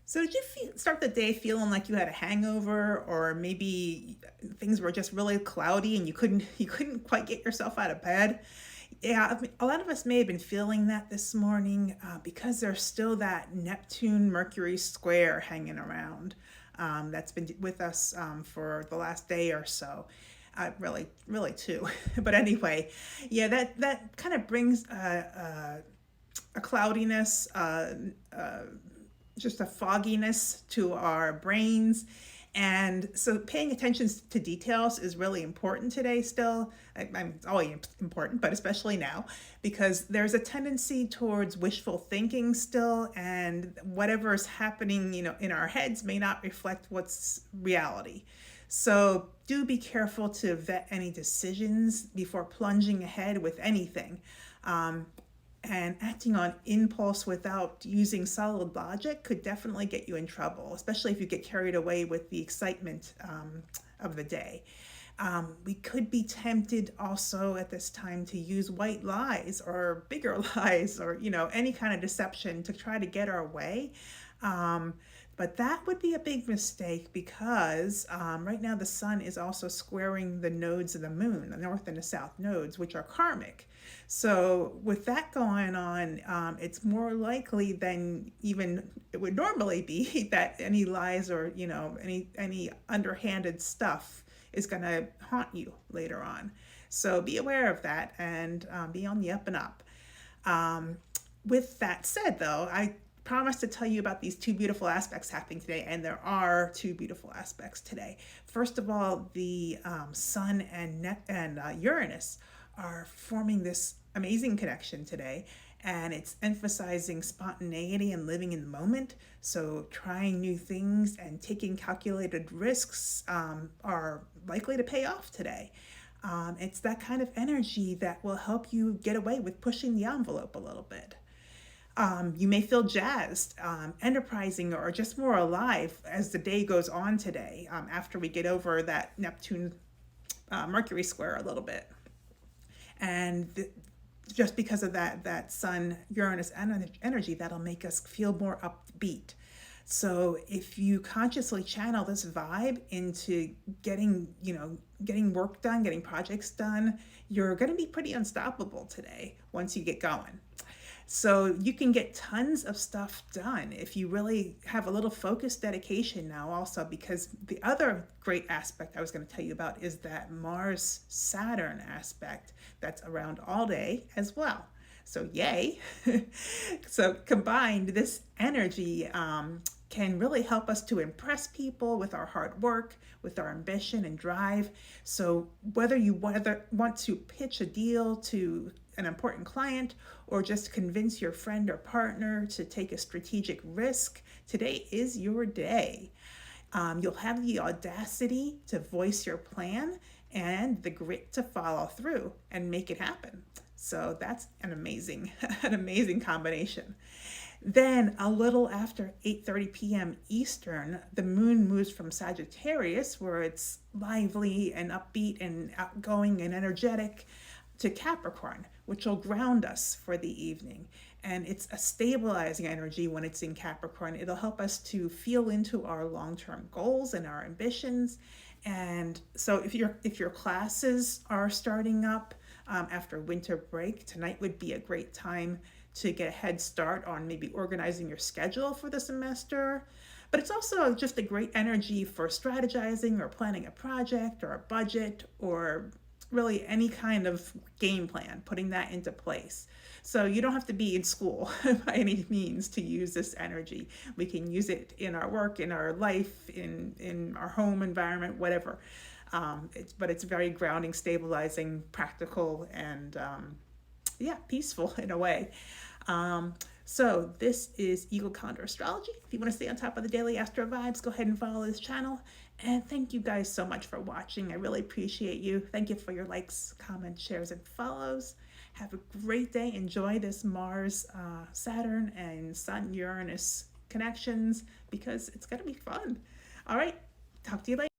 So did you start the day feeling like you had a hangover, or maybe things were just really cloudy and you couldn't quite get yourself out of bed? Yeah, I mean, a lot of us may have been feeling that this morning because there's still that Neptune Mercury square hanging around that's been with us for the last day or so. Really, really too. But anyway, yeah, that kind of brings a cloudiness, just a fogginess to our brains. And so paying attention to details is really important today still. It's always important, but especially now, because there's a tendency towards wishful thinking still, and whatever is happening, in our heads may not reflect what's reality. So do be careful to vet any decisions before plunging ahead with anything. Um, and acting on impulse without using solid logic could definitely get you in trouble, especially if you get carried away with the excitement of the day. We could be tempted also at this time to use white lies or bigger lies, or any kind of deception to try to get our way. Um, but that would be a big mistake because right now the sun is also squaring the nodes of the moon, the north and the south nodes, which are karmic. So with that going on, it's more likely than even it would normally be that any lies or any underhanded stuff is going to haunt you later on. So be aware of that and be on the up and up. Um, with that said, though, I promised to tell you about these two beautiful aspects happening today, and there are two beautiful aspects today. First of all, the Sun and Uranus are forming this amazing connection today, and it's emphasizing spontaneity and living in the moment. So, trying new things and taking calculated risks are likely to pay off today. It's that kind of energy that will help you get away with pushing the envelope a little bit. You may feel jazzed, enterprising, or just more alive as the day goes on today after we get over that Neptune Mercury square a little bit. And just because of that Sun Uranus energy, that'll make us feel more upbeat. So if you consciously channel this vibe into getting work done, getting projects done, you're going to be pretty unstoppable today once you get going. So you can get tons of stuff done if you really have a little focused dedication now also, because the other great aspect I was going to tell you about is that Mars Saturn aspect that's around all day as well. So yay. So combined, this energy can really help us to impress people with our hard work, with our ambition and drive. So whether you want to pitch a deal to an important client or just convince your friend or partner to take a strategic risk, today is your day. You'll have the audacity to voice your plan and the grit to follow through and make it happen. So that's an amazing, an amazing combination. Then a little after 8:30 p.m. Eastern, the moon moves from Sagittarius, where it's lively and upbeat and outgoing and energetic, to Capricorn, which will ground us for the evening. And it's a stabilizing energy when it's in Capricorn. It'll help us to feel into our long-term goals and our ambitions. And so if your classes are starting up after winter break, tonight would be a great time to get a head start on maybe organizing your schedule for the semester. But it's also just a great energy for strategizing or planning a project or a budget, or really any kind of game plan, putting that into place. So you don't have to be in school by any means to use this energy. We can use it in our work, in our life, in our home environment, whatever. But it's very grounding, stabilizing, practical, and yeah, peaceful in a way. So this is Eagle Condor Astrology. If you want to stay on top of the daily astro vibes, go ahead and follow this channel. And thank you guys so much for watching. I really appreciate you. Thank you for your likes, comments, shares, and follows. Have a great day. Enjoy this Mars, Saturn, and Sun Uranus connections, because it's going to be fun. All right. Talk to you later.